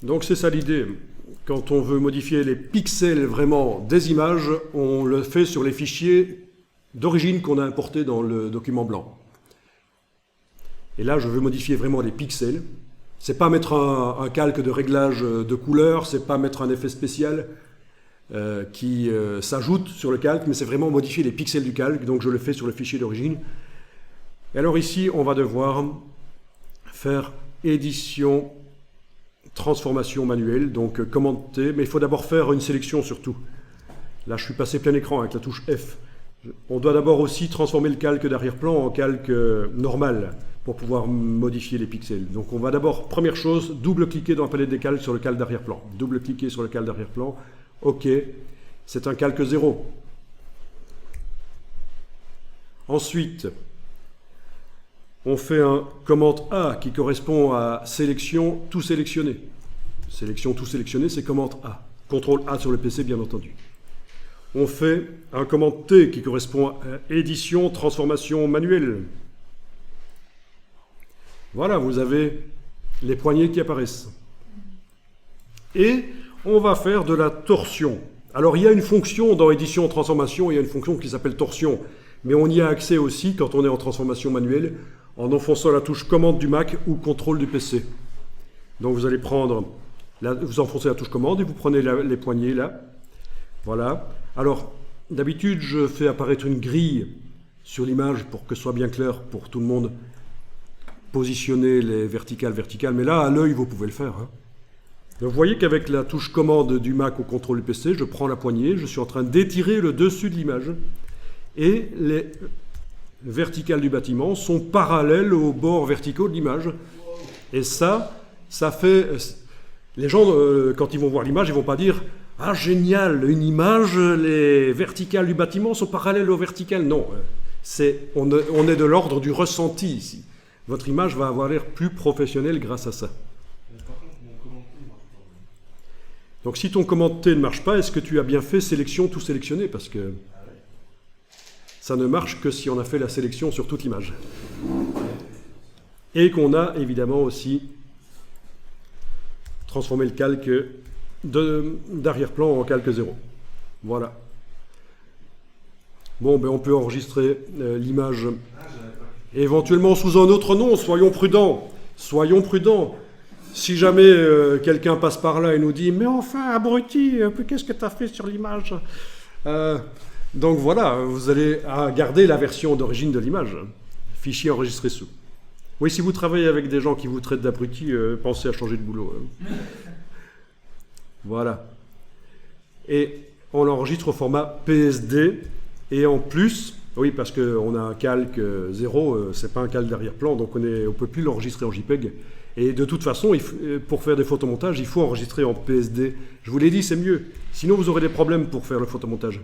Donc c'est ça l'idée. Quand on veut modifier les pixels vraiment des images, on le fait sur les fichiers d'origine qu'on a importés dans le document blanc. Et là, je veux modifier vraiment les pixels. C'est pas mettre un calque de réglage de couleur, c'est pas mettre un effet spécial qui s'ajoute sur le calque, mais c'est vraiment modifier les pixels du calque, donc je le fais sur le fichier d'origine. Et alors ici, on va devoir faire édition, transformation manuelle, donc commande T, mais il faut d'abord faire une sélection surtout. Là, je suis passé plein écran avec la touche F. On doit d'abord aussi transformer le calque d'arrière-plan en calque normal pour pouvoir modifier les pixels. Donc on va d'abord, première chose, double-cliquer dans la palette des calques sur le calque d'arrière-plan. Double-cliquer sur le calque d'arrière-plan. OK, c'est un calque 0. Ensuite, on fait un commande A qui correspond à sélection tout sélectionné. Sélection tout sélectionné, c'est commande A. CTRL A sur le PC, bien entendu. On fait un commande T qui correspond à édition, transformation manuelle. Voilà, vous avez les poignées qui apparaissent. Et on va faire de la torsion. Alors il y a une fonction dans édition, transformation, il y a une fonction qui s'appelle torsion. Mais on y a accès aussi quand on est en transformation manuelle, en enfonçant la touche commande du Mac ou contrôle du PC. Donc vous allez prendre, vous enfoncez la touche commande et vous prenez les poignées là. Voilà. Alors, d'habitude, je fais apparaître une grille sur l'image pour que ce soit bien clair pour tout le monde. Positionner les verticales, mais là, à l'œil, vous pouvez le faire. Donc, vous voyez qu'avec la touche commande du Mac ou contrôle du PC, je prends la poignée, je suis en train d'étirer le dessus de l'image et les verticales du bâtiment sont parallèles aux bords verticaux de l'image. Et ça fait... Les gens, quand ils vont voir l'image, ils ne vont pas dire « Ah, génial, une image, les verticales du bâtiment sont parallèles aux verticales. » Non, on est de l'ordre du ressenti ici. Votre image va avoir l'air plus professionnelle grâce à ça. Donc si ton commande T ne marche pas, est-ce que tu as bien fait sélection tout sélectionné? Parce que ça ne marche que si on a fait la sélection sur toute l'image. Et qu'on a évidemment aussi transformé le calque d'arrière-plan en calque 0. Voilà. Bon, ben on peut enregistrer l'image éventuellement sous un autre nom. Soyons prudents. Soyons prudents. Si jamais quelqu'un passe par là et nous dit « Mais enfin, abruti, qu'est-ce que tu as fait sur l'image » Donc voilà, vous allez garder la version d'origine de l'image. Fichier enregistré sous. Oui, si vous travaillez avec des gens qui vous traitent d'abruti, pensez à changer de boulot. Voilà. Et on l'enregistre au format PSD. Et en plus, oui, parce qu'on a un calque 0, c'est pas un calque d'arrière-plan, donc on ne peut plus l'enregistrer en JPEG. Et de toute façon, pour faire des photomontages, il faut enregistrer en PSD. Je vous l'ai dit, c'est mieux. Sinon, vous aurez des problèmes pour faire le photomontage.